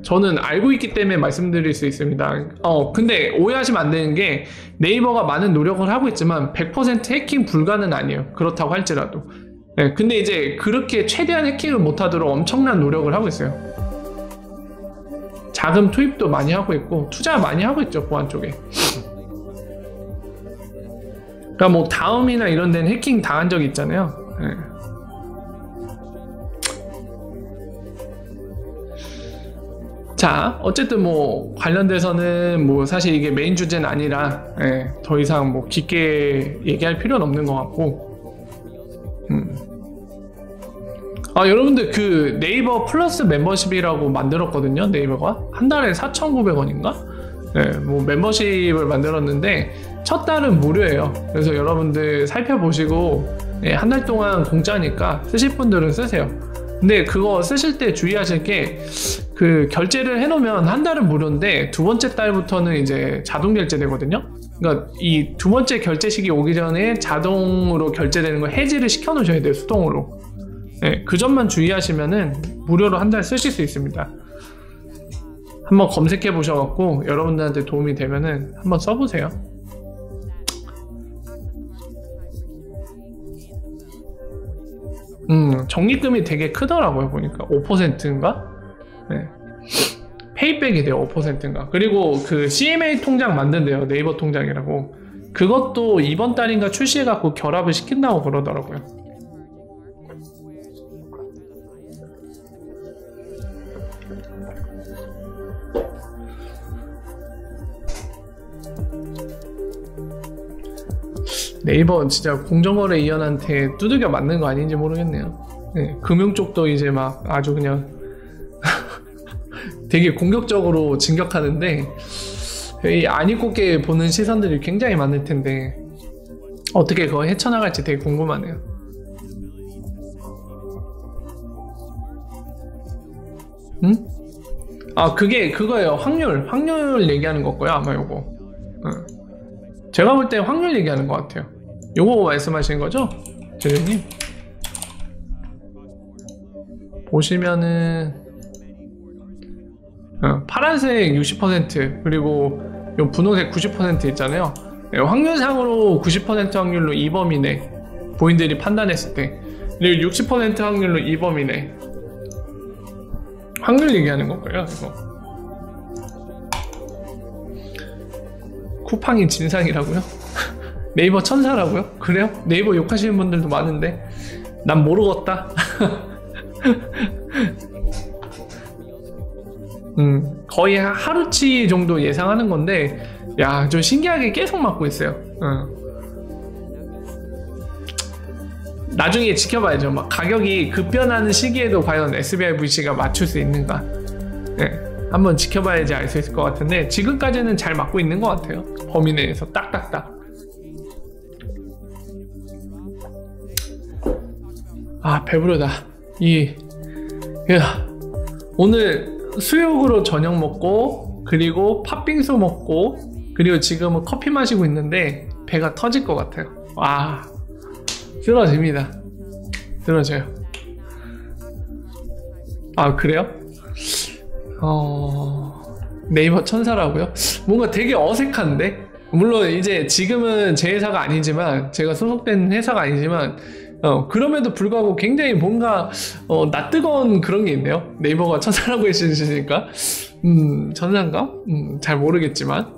저는 알고 있기 때문에 말씀드릴 수 있습니다. 근데 오해하시면 안 되는 게, 네이버가 많은 노력을 하고 있지만 100% 해킹 불가는 아니에요. 그렇다고 할지라도. 근데 이제 그렇게 최대한 해킹을 못하도록 엄청난 노력을 하고 있어요. 자금 투입도 많이 하고 있고 투자 많이 하고 있죠. 보안 쪽에. 그러니까 뭐 다음이나 이런 데는 해킹 당한 적이 있잖아요. 자, 어쨌든 뭐 관련돼서는 뭐 사실 이게 메인 주제는 아니라 더 이상 뭐 깊게 얘기할 필요는 없는 것 같고, 여러분들 그 네이버 플러스 멤버십이라고 만들었거든요. 네이버가 한 달에 4,900원인가? 뭐 멤버십을 만들었는데 첫 달은 무료예요. 그래서 여러분들 살펴보시고, 한 달 동안 공짜니까 쓰실 분들은 쓰세요. 근데 그거 쓰실 때 주의하실 게, 그 결제를 해놓으면 한 달은 무료인데 두 번째 달부터는 이제 자동 결제되거든요. 그러니까 이 두 번째 결제 시기 오기 전에 자동으로 결제되는 거 해지를 시켜 놓으셔야 돼요. 수동으로. 그 점만 주의하시면은 무료로 한 달 쓰실 수 있습니다. 한번 검색해 보셔갖고 여러분들한테 도움이 되면은 한번 써보세요. 적립금이 되게 크더라고요. 보니까 5%인가? 페이백이 돼요. 5%인가. 그리고 그 CMA 통장 만든대요. 네이버 통장이라고. 그것도 이번 달인가 출시해갖고 결합을 시킨다고 그러더라고요. 네이버 진짜 공정거래위원한테 두들겨 맞는 거 아닌지 모르겠네요. 금융 쪽도 이제 막 아주 그냥 되게 공격적으로 진격하는데, 안 입고게 보는 시선들이 굉장히 많을 텐데 어떻게 그거 헤쳐나갈지 되게 궁금하네요. 그게 그거예요. 확률 얘기하는 거고요. 아마 요거. 제가 볼 때 확률 얘기하는 것 같아요. 요거 말씀하시는 거죠? 제주님? 보시면은 파란색 60% 그리고 요 분홍색 90% 있잖아요. 확률상으로 90% 확률로 2범 이내 본인들이 판단했을 때, 그리고 60% 확률로 2범 이내 확률 얘기하는 거고요. 이거 쿠팡이 진상이라고요? 네이버 천사라고요? 그래요? 네이버 욕하시는 분들도 많은데 난 모르겠다. 거의 하루치 정도 예상하는 건데, 야, 좀 신기하게 계속 맞고 있어요. 나중에 지켜봐야죠. 막 가격이 급변하는 시기에도 과연 SBIVC가 맞출 수 있는가? 한번 지켜봐야지 알 수 있을 것 같은데, 지금까지는 잘 맞고 있는 것 같아요. 범위 내에서 딱딱딱. 아, 배부르다. 야, 오늘 수육으로 저녁 먹고, 그리고 팥빙수 먹고, 그리고 지금은 커피 마시고 있는데 배가 터질 것 같아요. 와, 쓰러집니다. 쓰러져요. 아, 그래요? 네이버 천사라고요? 뭔가 되게 어색한데? 물론 이제 지금은 제 회사가 아니지만, 제가 소속된 회사가 아니지만, 그럼에도 불구하고 굉장히 뭔가 낯뜨거운 그런 게 있네요. 네이버가 천사라고 해주시니까 천사인가? 잘 모르겠지만,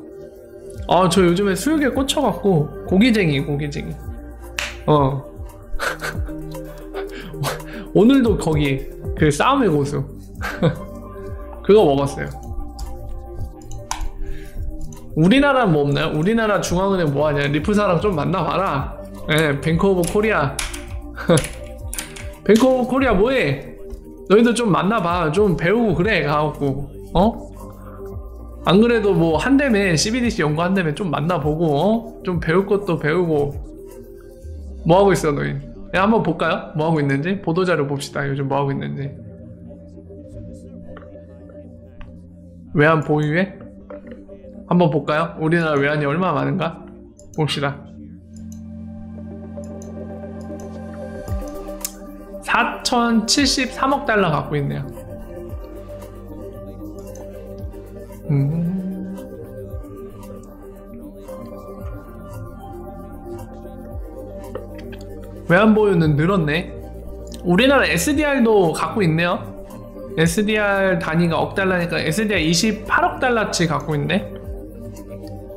저 요즘에 수육에 꽂혀갖고 고기쟁이. 오늘도 거기 그 싸움의 고수 그거 먹었어요. 우리나라 뭐 없나요? 우리나라 중앙은행 뭐 하냐? 리프사랑 좀 만나봐라. 예, 뱅크 오브 코리아. 뱅크 오브 코리아 뭐해? 너희도 좀 만나봐. 좀 배우고 그래. 가갖고 안 그래도 뭐 한다며, CBDC 연구 한다며 좀 만나보고 좀 배울 것도 배우고. 뭐 하고 있어 너희? 야, 한번 볼까요? 뭐 하고 있는지? 보도자료 봅시다. 요즘 뭐 하고 있는지. 외환 보유에? 한번 볼까요? 우리나라 외환이 얼마나 많은가? 봅시다. 4,073억 달러 갖고 있네요. 외환 보유는 늘었네. 우리나라 SDR도 갖고 있네요. SDR 단위가 억 달러니까 SDR 28억 달러치 갖고 있네.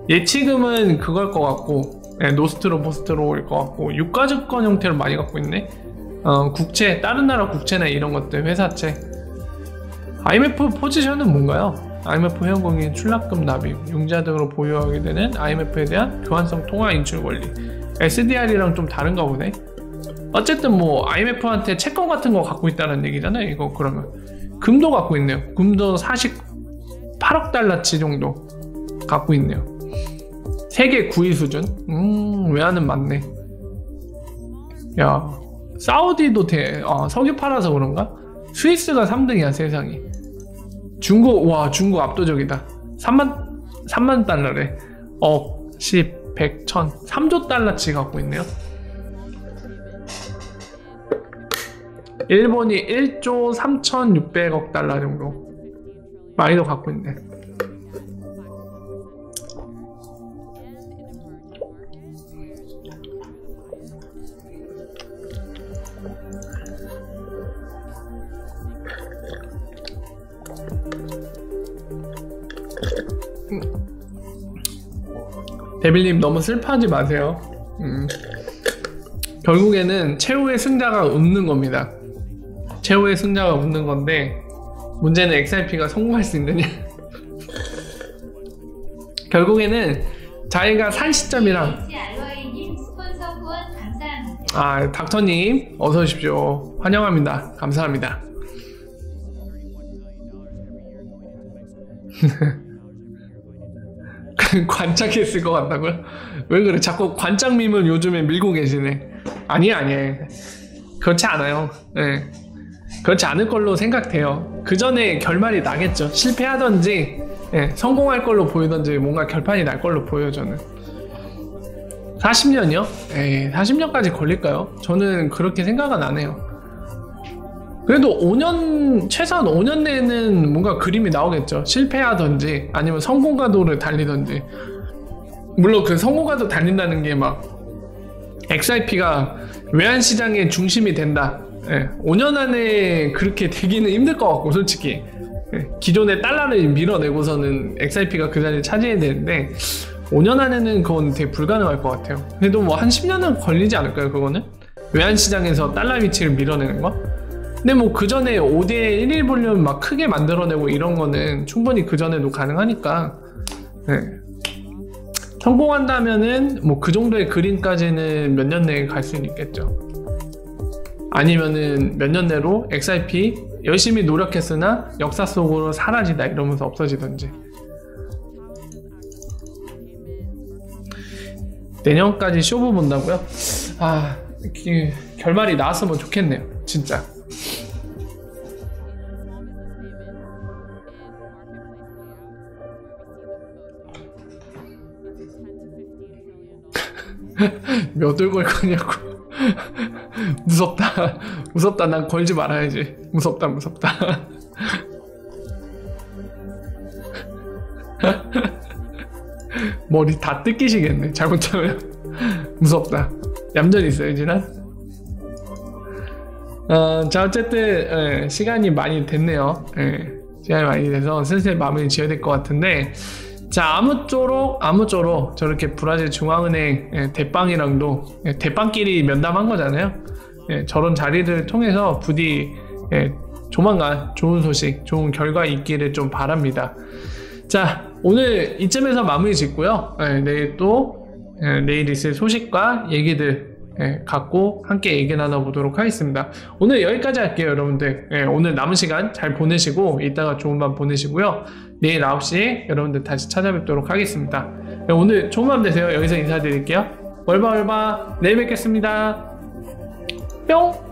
예치금은 그걸 것 같고, 네, 노스트로 포스트로일 것 같고, 유가증권 형태로 많이 갖고 있네. 국채, 다른 나라 국채나 이런 것들, 회사채. IMF 포지션은 뭔가요? IMF 회원국인 출납금 납입, 융자 등으로 보유하게 되는 IMF에 대한 교환성 통화 인출 권리. SDR이랑 좀 다른가 보네. 어쨌든 뭐 IMF한테 채권 같은 거 갖고 있다는 얘기잖아요. 이거 그러면 금도 갖고 있네요. 금도 48억 달러치 정도 갖고 있네요. 세계 9위 수준. 외환은 많네. 야, 사우디도 석유 팔아서 그런가? 스위스가 3등이야 세상에. 중국, 와, 중국 압도적이다. 3만 달러래. 억, 10, 100, 1000, 3조 달러치 갖고 있네요. 일본이 1조 3,600억 달러 정도 많이도 갖고 있네. 데빌님 너무 슬퍼하지 마세요. 결국에는 최후의 승자가 웃는 겁니다. 최후의 승자가 웃는 건데, 문제는 XRP가 성공할 수 있느냐. 결국에는 자기가 산 시점이랑, 닥터님 어서 오십시오. 환영합니다. 감사합니다. 관짝했을 것 같다고요? 왜 그래? 자꾸 관짝 밈을 요즘에 밀고 계시네. 아니에요. 그렇지 않아요. 네. 그렇지 않을 걸로 생각돼요. 그 전에 결말이 나겠죠. 실패하던지, 네, 성공할 걸로 보이던지 뭔가 결판이 날 걸로 보여요. 저는 40년이요? 에이, 40년까지 걸릴까요? 저는 그렇게 생각은 안 해요. 그래도 5년, 최소한 5년 내에는 뭔가 그림이 나오겠죠. 실패하던지 아니면 성공가도를 달리던지. 물론 그 성공가도 달린다는 게 막 XRP가 외환시장의 중심이 된다, 5년 안에 그렇게 되기는 힘들 것 같고, 솔직히 기존의 달러를 밀어내고서는 XRP가 그 자리를 차지해야 되는데 5년 안에는 그건 되게 불가능할 것 같아요. 그래도 뭐 한 10년은 걸리지 않을까요? 그거는 외환시장에서 달러 위치를 밀어내는 거. 근데 뭐 그 전에 5대 1일 볼륨 막 크게 만들어내고 이런 거는 충분히 그 전에도 가능하니까, 성공한다면은 뭐 그 정도의 그림까지는 몇 년 내에 갈 수는 있겠죠. 아니면은 몇 년 내로 XRP 열심히 노력했으나 역사 속으로 사라지다 이러면서 없어지던지. 내년까지 쇼부 본다고요? 결말이 나왔으면 좋겠네요. 진짜. 몇 월 걸 거냐고. 무섭다. 무섭다. 난 걸지 말아야지. 무섭다. 머리 다 뜯기시겠네. 잘못하면. 무섭다. 얌전히 있어야지 난. 자, 어쨌든 시간이 많이 됐네요. 시간이 많이 돼서 슬슬 마무리 지어야 될 것 같은데, 자, 아무쪼록 저렇게 브라질 중앙은행 대빵이랑도 대빵끼리 면담한 거잖아요. 저런 자리를 통해서 부디 조만간 좋은 소식, 좋은 결과 있기를 좀 바랍니다. 자, 오늘 이쯤에서 마무리 짓고요. 내일 있을 소식과 얘기들 갖고 함께 얘기 나눠보도록 하겠습니다. 오늘 여기까지 할게요, 여러분들. 오늘 남은 시간 잘 보내시고 이따가 좋은 밤 보내시고요. 내일 9시에 여러분들 다시 찾아뵙도록 하겠습니다. 오늘 좋은 밤 되세요. 여기서 인사드릴게요. 월바 내일 뵙겠습니다. 뿅.